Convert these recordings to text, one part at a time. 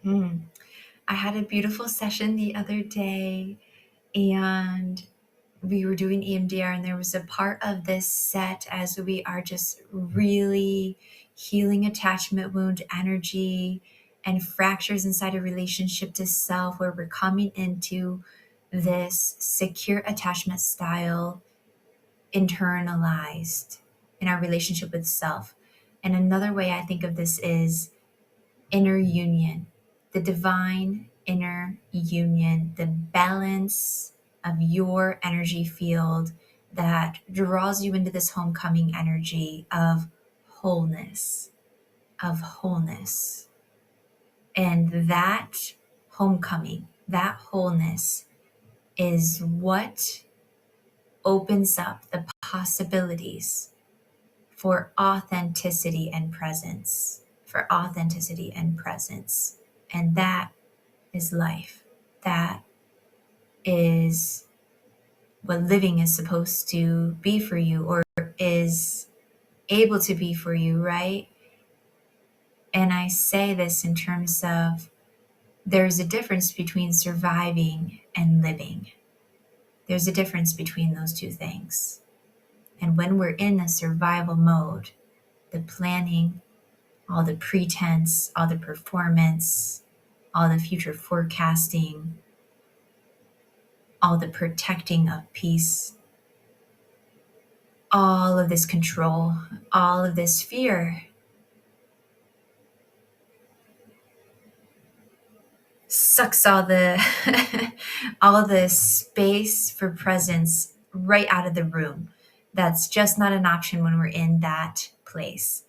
I had a beautiful session the other day, and we were doing EMDR, and there was a part of this set as we are just really healing attachment wound energy and fractures inside a relationship to self, where we're coming into this secure attachment style internalized in our relationship with self. And another way I think of this is inner union, the divine inner union, the balance of your energy field that draws you into this homecoming energy of wholeness, of wholeness. And that homecoming, that wholeness is what opens up the possibilities for authenticity and presence, for authenticity and presence. And that is life. That is what living is supposed to be for you, or is able to be for you, right? And I say this in terms of there's a difference between surviving and living. There's a difference between those two things. And when we're in a survival mode, the planning, all the pretense, all the performance, all the future forecasting, all the protecting of peace, all of this control, all of this fear sucks all the all the space for presence right out of the room. That's just not an option when we're in that place.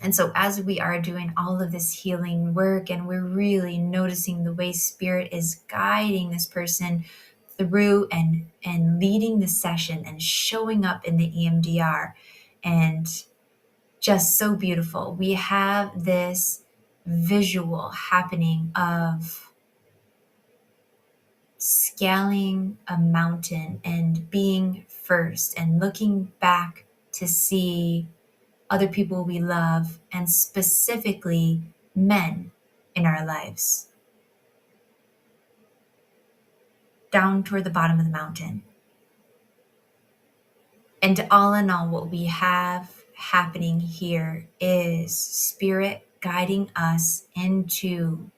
And so as we are doing all of this healing work, and we're really noticing the way spirit is guiding this person through and leading the session and showing up in the EMDR, and just so beautiful. We have this visual happening of scaling a mountain and being first and looking back to see other people we love, and specifically men in our lives, down toward the bottom of the mountain. And all in all, what we have happening here is spirit guiding us into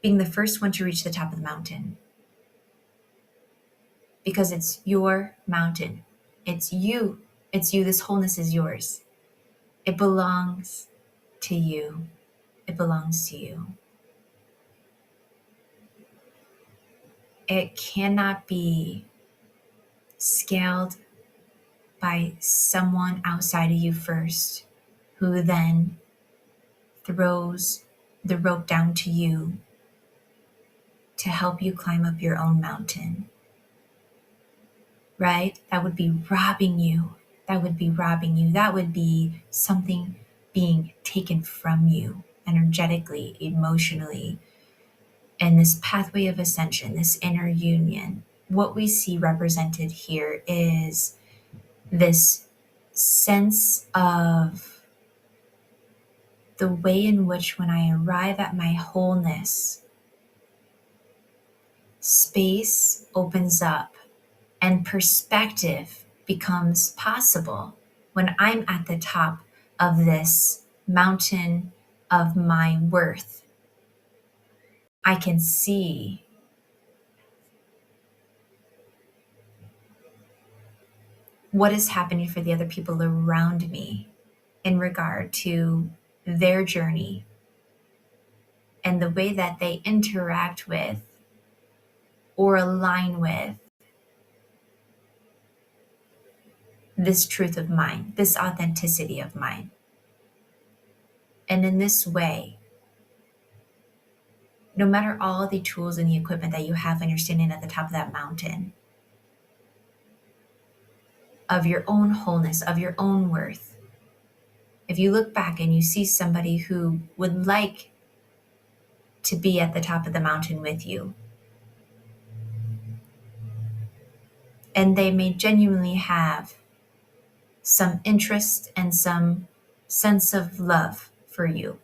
being the first one to reach the top of the mountain. Because it's your mountain. It's you. It's you. This wholeness is yours. It belongs to you. It belongs to you. It cannot be scaled by someone outside of you first, who then throws the rope down to you to help you climb up your own mountain. Right? That would be robbing you. That would be robbing you. That would be something being taken from you energetically, emotionally. And this pathway of ascension, this inner union, what we see represented here is this sense of the way in which, when I arrive at my wholeness, space opens up and perspective becomes possible. When I'm at the top of this mountain of my worth, I can see what is happening for the other people around me in regard to their journey and the way that they interact with or align with this truth of mine, this authenticity of mine. And in this way, no matter all the tools and the equipment that you have when you're standing at the top of that mountain, of your own wholeness, of your own worth, if you look back and you see somebody who would like to be at the top of the mountain with you, and they may genuinely have some interest and some sense of love for you.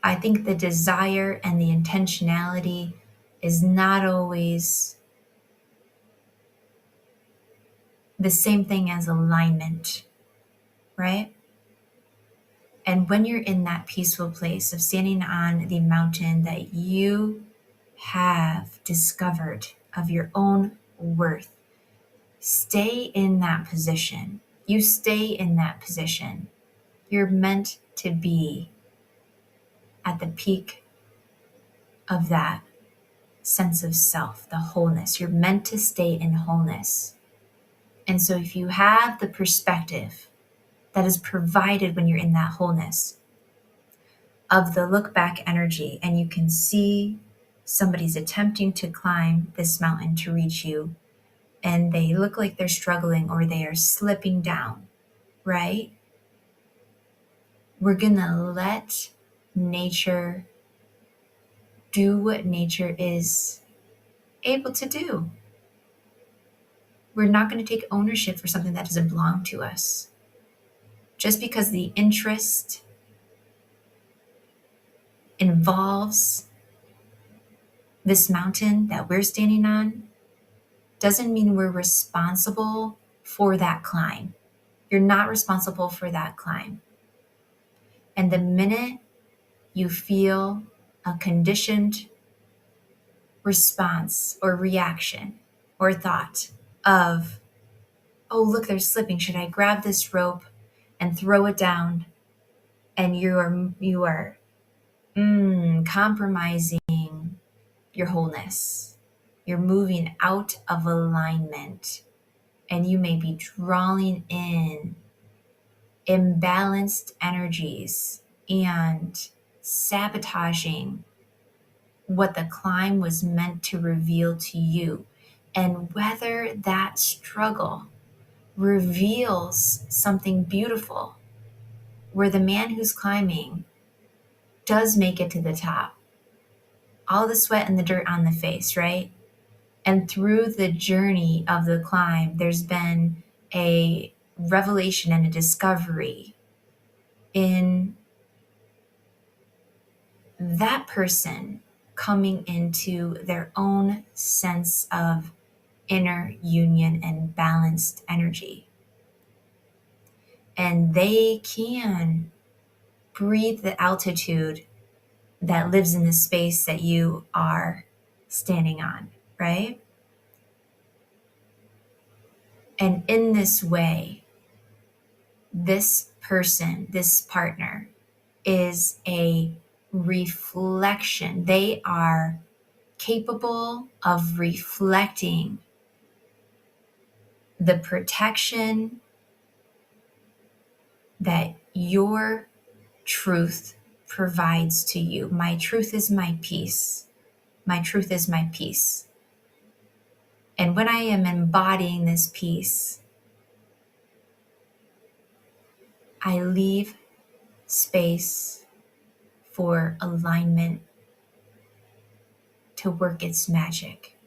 I think the desire and the intentionality is not always the same thing as alignment, right? And when you're in that peaceful place of standing on the mountain that you have discovered of your own worth, stay in that position. You stay in that position. You're meant to be at the peak of that sense of self, the wholeness. You're meant to stay in wholeness. And so if you have the perspective that is provided when you're in that wholeness of the look back energy, and you can see somebody's attempting to climb this mountain to reach you, and they look like they're struggling or they are slipping down, right? We're going to let nature do what nature is able to do. We're not going to take ownership for something that doesn't belong to us. Just because the interest involves this mountain that we're standing on doesn't mean we're responsible for that climb. You're not responsible for that climb. And the minute you feel a conditioned response or reaction or thought of, oh, look, they're slipping. Should I grab this rope and throw it down? And you are compromising your wholeness. You're moving out of alignment, and you may be drawing in imbalanced energies and sabotaging what the climb was meant to reveal to you. And whether that struggle reveals something beautiful, where the man who's climbing does make it to the top, all the sweat and the dirt on the face, right? And through the journey of the climb, there's been a revelation and a discovery in that person coming into their own sense of inner union and balanced energy. And they can breathe the altitude that lives in the space that you are standing on, right? And in this way, this person, this partner, is a reflection. They are capable of reflecting the protection that your truth provides to you. My truth is my peace. My truth is my peace. And when I am embodying this peace, I leave space for alignment to work its magic,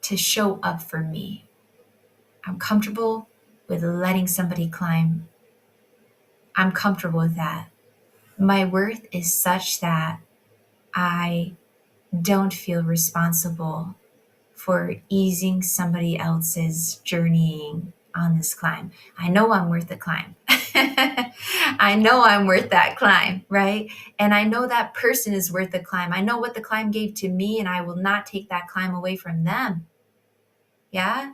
to show up for me. I'm comfortable with letting somebody climb. I'm comfortable with that. My worth is such that I don't feel responsible for easing somebody else's journeying on this climb. I know I'm worth the climb. I know I'm worth that climb, right? And I know that person is worth the climb. I know what the climb gave to me, and I will not take that climb away from them. Yeah?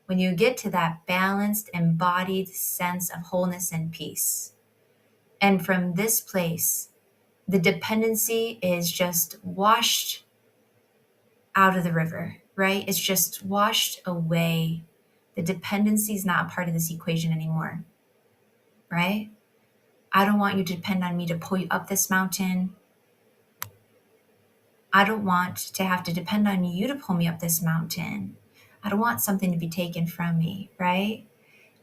When you get to that balanced, embodied sense of wholeness and peace. And from this place, the dependency is just washed out of the river, right? It's just washed away. The dependency is not a part of this equation anymore, right? I don't want you to depend on me to pull you up this mountain. I don't want to have to depend on you to pull me up this mountain. I don't want something to be taken from me, right?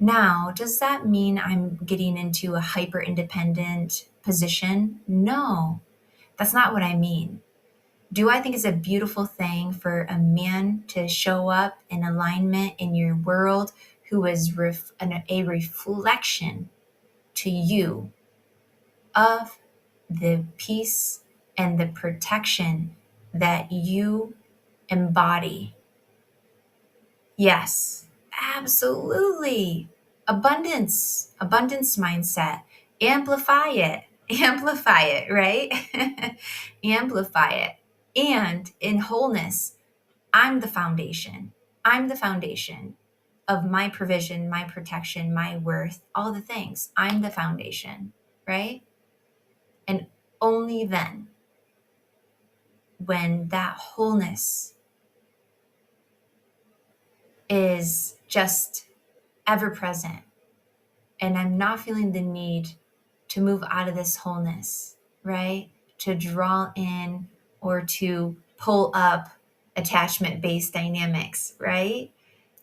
Now, does that mean I'm getting into a hyper independent position? No, that's not what I mean. Do I think it's a beautiful thing for a man to show up in alignment in your world who is a reflection to you of the peace and the protection that you embody. Yes, absolutely. Abundance mindset. Amplify it. Amplify it, right? Amplify it. And in wholeness, I'm the foundation. I'm the foundation of my provision, my protection, my worth, all the things. I'm the foundation, right? And only then, when that wholeness is just ever present, and I'm not feeling the need to move out of this wholeness, right? To draw in or to pull up attachment based dynamics, right?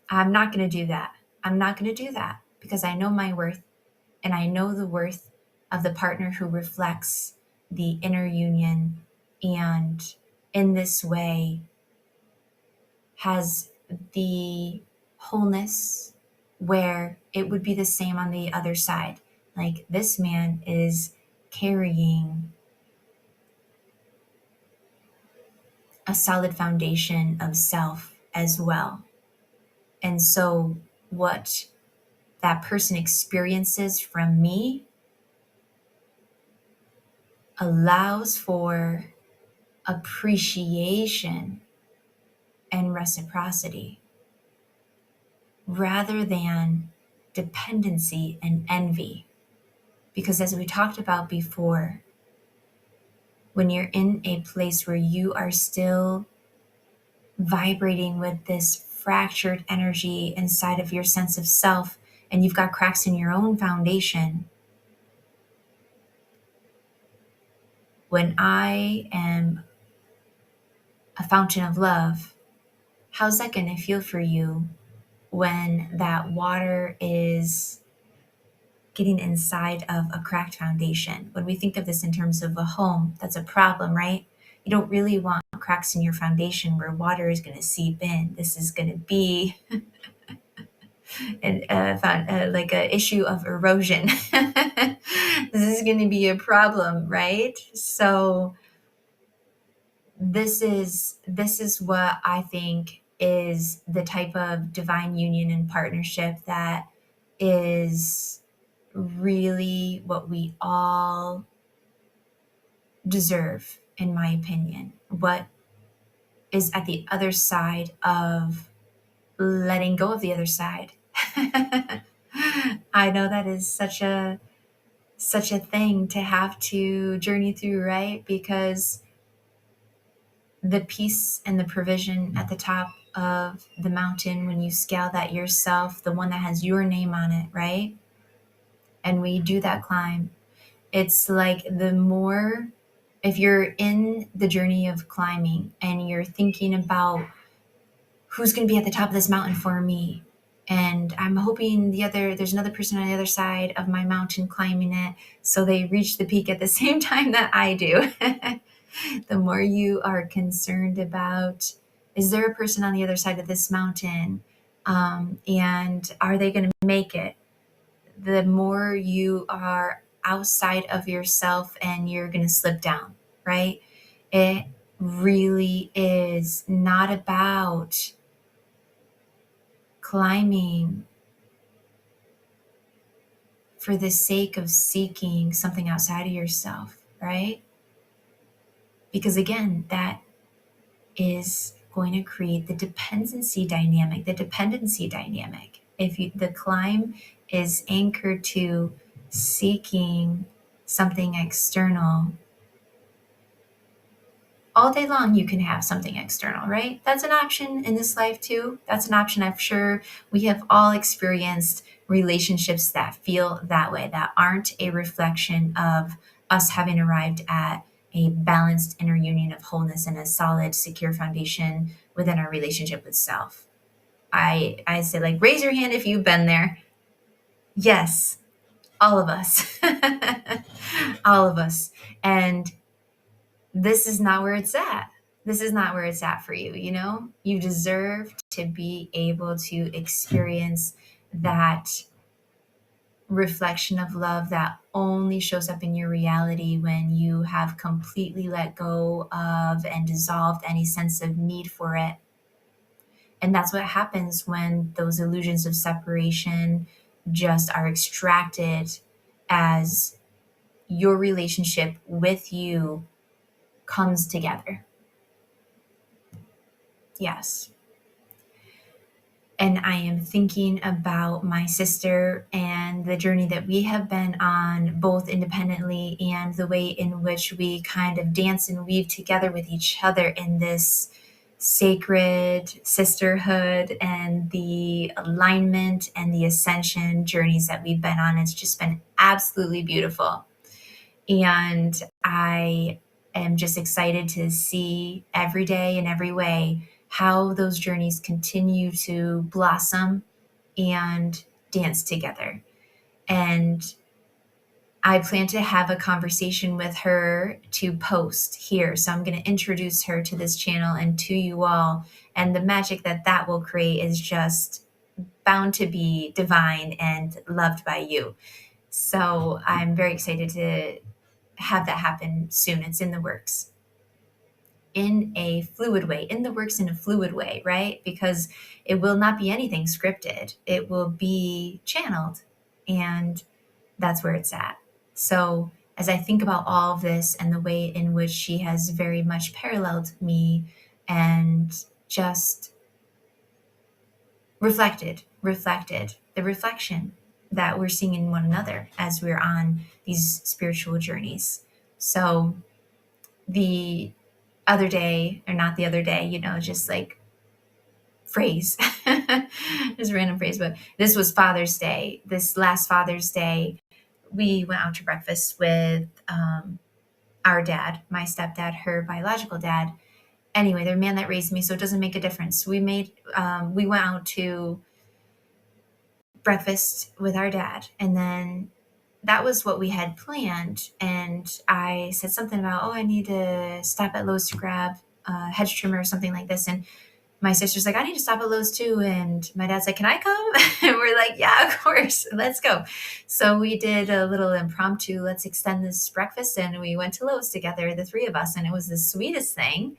I'm not going to do that. I'm not going to do that because I know my worth, and I know the worth of the partner who reflects the inner union, and in this way has the wholeness where it would be the same on the other side. Like, this man is carrying a solid foundation of self as well. And so what that person experiences from me allows for appreciation and reciprocity rather than dependency and envy. Because as we talked about before, when you're in a place where you are still vibrating with this fractured energy inside of your sense of self, and you've got cracks in your own foundation, when I am a fountain of love, how's that going to feel for you when that water is getting inside of a cracked foundation? When we think of this in terms of a home, that's a problem, right? You don't really want cracks in your foundation where water is going to seep in. This is going to be like a issue of erosion. This is going to be a problem, right? So this is what I think is the type of divine union and partnership that is really what we all deserve, in my opinion. What is at the other side of letting go of the other side? I know that is such a thing to have to journey through, right? Because the peace and the provision at the top of the mountain, when you scale that yourself, the one that has your name on it, right? And we do that climb, it's like the more, if you're in the journey of climbing and you're thinking about who's going to be at the top of this mountain for me, and I'm hoping there's another person on the other side of my mountain climbing it, so they reach the peak at the same time that I do. The more you are concerned about, is there a person on the other side of this mountain, and are they going to make it? The more you are outside of yourself and you're going to slip down, right? It really is not about climbing for the sake of seeking something outside of yourself, right? Because again, that is going to create the dependency dynamic. If the climb is anchored to seeking something external, all day long you can have something external, right? That's an option in this life too. That's an option. I'm sure we have all experienced relationships that feel that way, that aren't a reflection of us having arrived at a balanced inner union of wholeness and a solid, secure foundation within our relationship with self. I say, like, raise your hand if you've been there. Yes, all of us. All of us. And this is not where it's at. This is not where it's at for you, you know? You deserve to be able to experience that reflection of love that only shows up in your reality when you have completely let go of and dissolved any sense of need for it. And that's what happens when those illusions of separation just are extracted as your relationship with you comes together. Yes. And I am thinking about my sister and the journey that we have been on, both independently and the way in which we kind of dance and weave together with each other in this sacred sisterhood and the alignment and the ascension journeys that we've been on. It's just been absolutely beautiful. And I am just excited to see every day in every way how those journeys continue to blossom and dance together. And I plan to have a conversation with her to post here. So I'm going to introduce her to this channel and to you all. And the magic that that will create is just bound to be divine and loved by you. So I'm very excited to have that happen soon. It's in the works. In a fluid way, in the works in a fluid way, right? Because it will not be anything scripted. It will be channeled. And that's where it's at. So as I think about all of this and the way in which she has very much paralleled me and just reflected the reflection that we're seeing in one another as we're on these spiritual journeys. So the other day, or not the other day, just like phrase, just a random phrase, but this was Father's Day. This last Father's Day, we went out to breakfast with our dad, my stepdad, her biological dad. Anyway, the man that raised me, so it doesn't make a difference. We went out to breakfast with our dad, and then that was what we had planned. And I said something about, I need to stop at Lowe's to grab a hedge trimmer or something like this. And my sister's like, I need to stop at Lowe's too. And my dad's like, can I come? And we're like, yeah, of course, let's go. So we did a little impromptu, let's extend this breakfast. And we went to Lowe's together, the three of us. And it was the sweetest thing.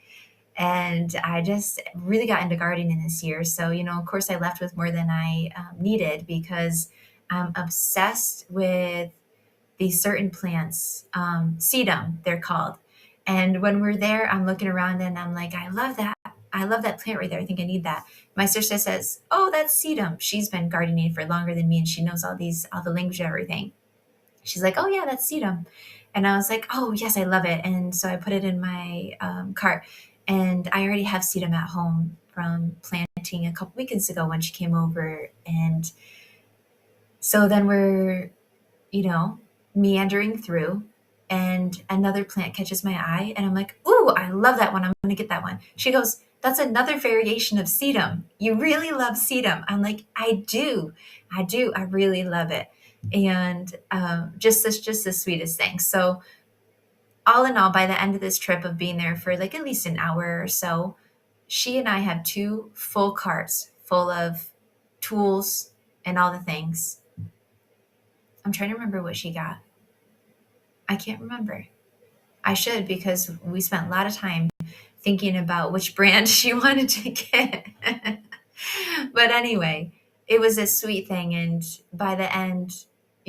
And I just really got into gardening this year. So, of course, I left with more than I needed because I'm obsessed with these certain plants, sedum, they're called. And when we're there, I'm looking around and I'm like, I love that. I love that plant right there. I think I need that. My sister says, oh, that's sedum. She's been gardening for longer than me and she knows all the language and everything. She's like, oh, yeah, that's sedum. And I was like, oh, yes, I love it. And so I put it in my cart. And I already have sedum at home from planting a couple weekends ago when she came over. And so then we're, meandering through, and another plant catches my eye. And I'm like, ooh, I love that one. I'm going to get that one. She goes, that's another variation of sedum. You really love sedum. I'm like, I do. I really love it. And just the sweetest thing. So all in all, by the end of this trip of being there for like at least an hour or so, she and I have 2 full carts full of tools and all the things. I'm trying to remember what she got. I can't remember. I should, because we spent a lot of time thinking about which brand she wanted to get. But anyway, it was a sweet thing. And by the end,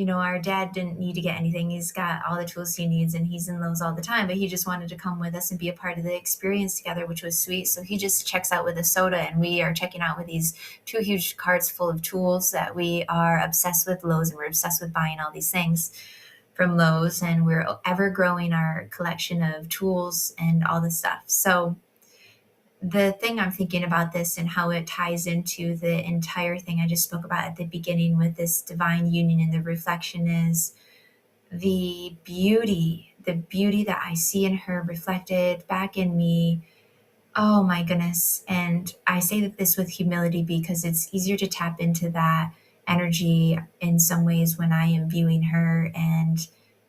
our dad didn't need to get anything. He's got all the tools he needs and he's in Lowe's all the time, but he just wanted to come with us and be a part of the experience together, which was sweet. So he just checks out with a soda and we are checking out with these 2 huge carts full of tools that we are obsessed with Lowe's, and we're obsessed with buying all these things from Lowe's, and we're ever growing our collection of tools and all the stuff. So the thing I'm thinking about this and how it ties into the entire thing I just spoke about at the beginning with this divine union and the reflection is the beauty that I see in her reflected back in me. Oh my goodness. And I say this with humility because it's easier to tap into that energy in some ways when I am viewing her, and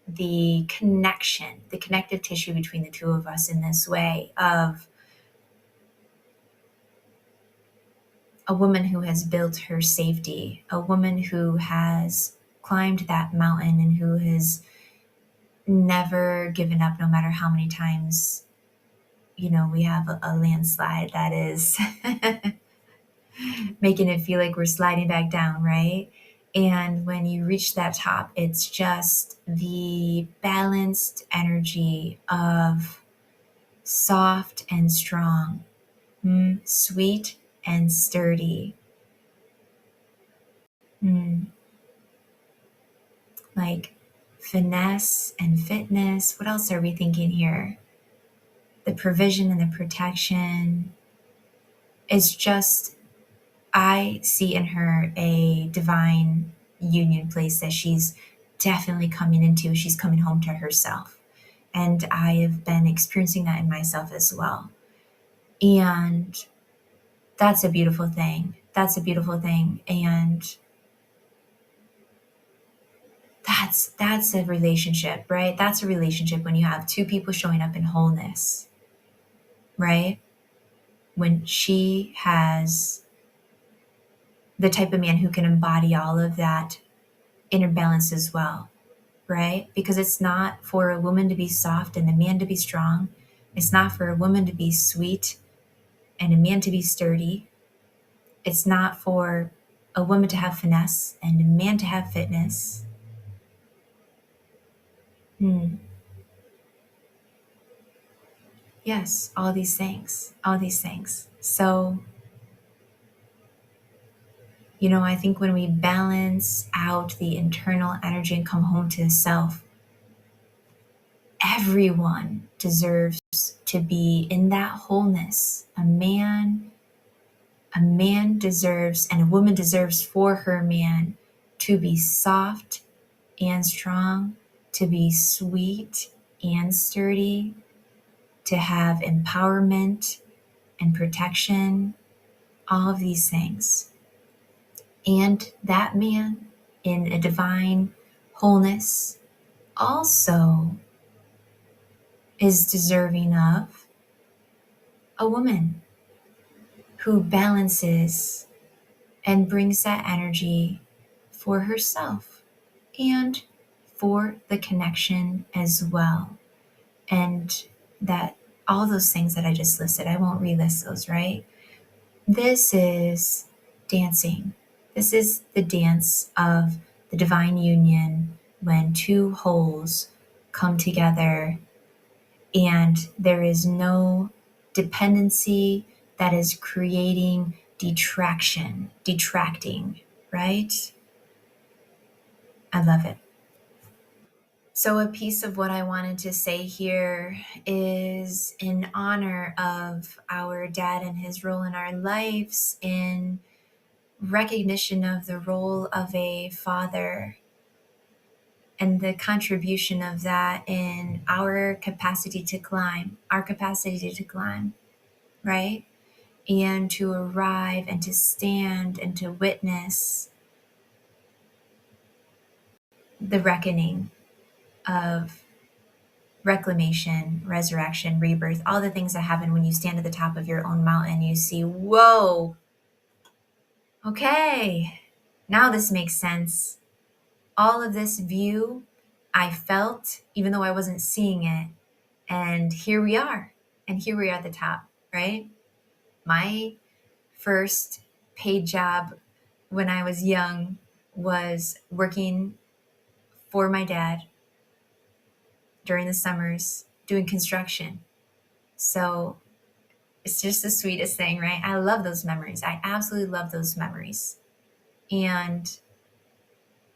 the connection, the connective tissue between the two of us in this way of a woman who has built her safety, a woman who has climbed that mountain and who has never given up no matter how many times, we have a landslide that is making it feel like we're sliding back down, right? And when you reach that top, it's just the balanced energy of soft and strong, sweet and sturdy. Like finesse and fitness. What else are we thinking here? The provision and the protection. It's just, I see in her a divine union place that she's definitely coming into. She's coming home to herself. And I have been experiencing that in myself as well. And that's a beautiful thing. That's a beautiful thing. And that's a relationship, right? That's a relationship when you have two people showing up in wholeness, right? When she has the type of man who can embody all of that inner balance as well, right? Because it's not for a woman to be soft and a man to be strong. It's not for a woman to be sweet and a man to be sturdy. It's not for a woman to have finesse and a man to have fitness. Yes, all these things, all these things. So, I think when we balance out the internal energy and come home to the self, everyone deserves to be in that wholeness. A man deserves, and a woman deserves for her man to be soft and strong, to be sweet and sturdy, to have empowerment and protection, all of these things. And that man in a divine wholeness also is deserving of a woman who balances and brings that energy for herself and for the connection as well. And that all those things that I just listed, I won't relist those, right? This is dancing. This is the dance of the divine union when two wholes come together and there is no dependency that is creating detracting, right? I love it. So, a piece of what I wanted to say here is in honor of our dad and his role in our lives, in recognition of the role of a father and the contribution of that in our capacity to climb, right? And to arrive and to stand and to witness the reckoning of reclamation, resurrection, rebirth, all the things that happen when you stand at the top of your own mountain. You see, whoa, okay, now this makes sense. All of this view I felt, even though I wasn't seeing it. And here we are. And here we are at the top, right? My first paid job when I was young was working for my dad during the summers doing construction. So it's just the sweetest thing, right? I love those memories. I absolutely love those memories. And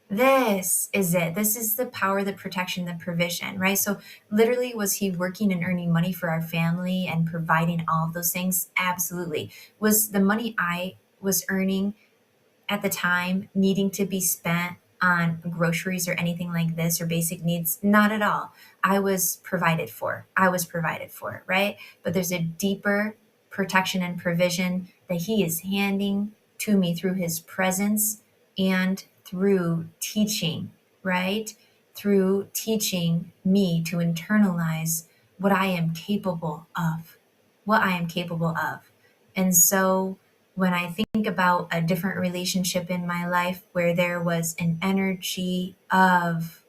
this is it. This is the power, the protection, the provision, right? So literally, was he working and earning money for our family and providing all of those things? Absolutely. Was the money I was earning at the time needing to be spent on groceries or anything like this or basic needs? Not at all. I was provided for. Right? But there's a deeper protection and provision that he is handing to me through his presence and through teaching, right? Through teaching me to internalize what I am capable of, And so When I think about a different relationship in my life where there was an energy of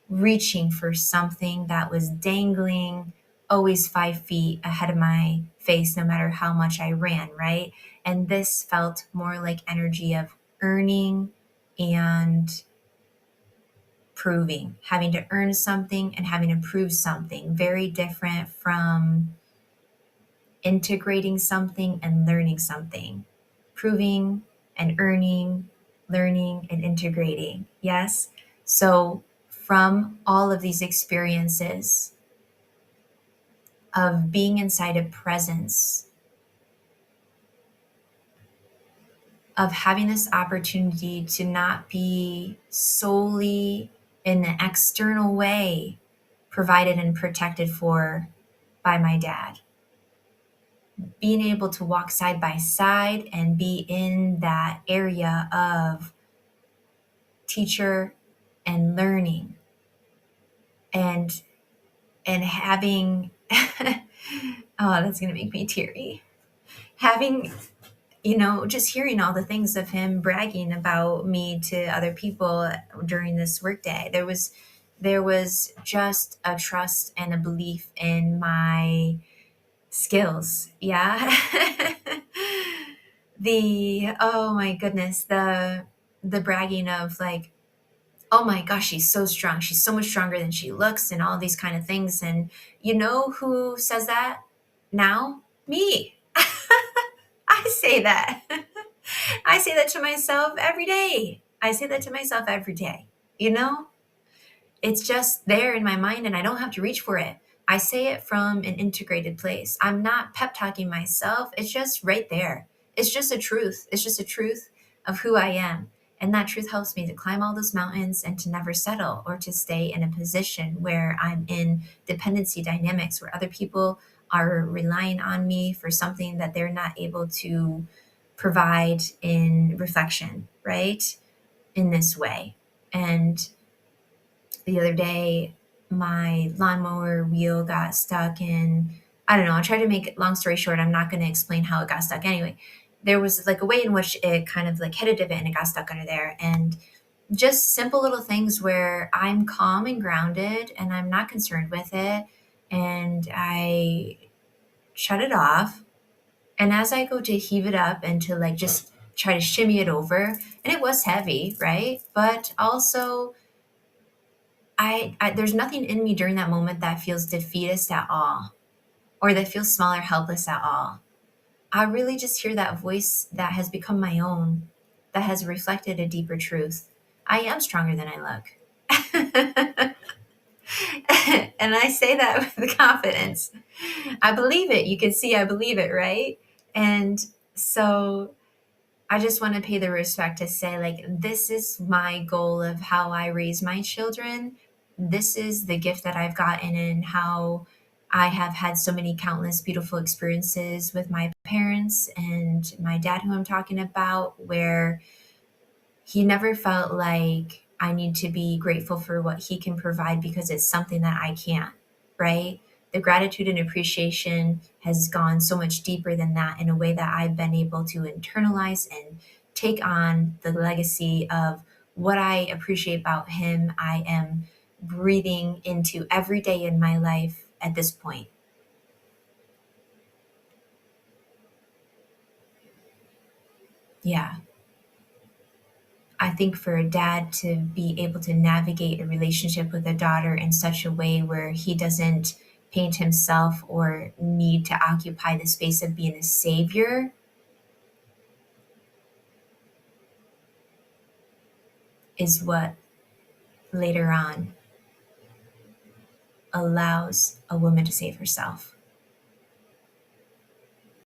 reaching for something that was dangling always 5 feet ahead of my face, no matter how much I ran, right? And this felt more like energy of earning and proving, having to earn something and having to prove something. Very different from integrating something and learning something. Proving and earning, learning and integrating. Yes? So, from all of these experiences of being inside a presence, of having this opportunity to not be solely in an external way provided and protected for by my dad, being able to walk side by side and be in that area of teacher and learning and having oh, that's going to make me teary, having, just hearing all the things of him bragging about me to other people during this workday. There was just a trust and a belief in my skills. Yeah. Oh my goodness, the bragging of like, oh my gosh, she's so strong. She's so much stronger than she looks, and all these kind of things. And you know who says that now? Me. I say that. I say that to myself every day. I say that to myself every day. You know, it's just there in my mind and I don't have to reach for it. I say it from an integrated place. I'm not pep talking myself. It's just right there. It's just a truth. It's just a truth of who I am. And that truth helps me to climb all those mountains and to never settle or to stay in a position where I'm in dependency dynamics where other people are relying on me for something that they're not able to provide in reflection, right? In this way. And the other day, my lawnmower wheel got stuck in, I don't know, I'll try to make it long story short. I'm not going to explain how it got stuck anyway. There was like a way in which it kind of like hit a divot and it got stuck under there. And just simple little things where I'm calm and grounded and I'm not concerned with it. And I shut it off. And as I go to heave it up and to like just try to shimmy it over, and it was heavy, right? But also, I there's nothing in me during that moment that feels defeatist at all or that feels small or helpless at all. I really just hear that voice that has become my own, that has reflected a deeper truth. I am stronger than I look. And I say that with confidence. I believe it. You can see I believe it, right? And so I just want to pay the respect to say, like, this is my goal of how I raise my children. This is the gift that I've gotten, and how I have had so many countless beautiful experiences with my parents and my dad, who I'm talking about, where he never felt like I need to be grateful for what he can provide because it's something that I can't, right? The gratitude and appreciation has gone so much deeper than that in a way that I've been able to internalize and take on the legacy of what I appreciate about him. I am breathing into every day in my life at this point. Yeah. I think for a dad to be able to navigate a relationship with a daughter in such a way where he doesn't paint himself or need to occupy the space of being a savior is what later on allows a woman to save herself.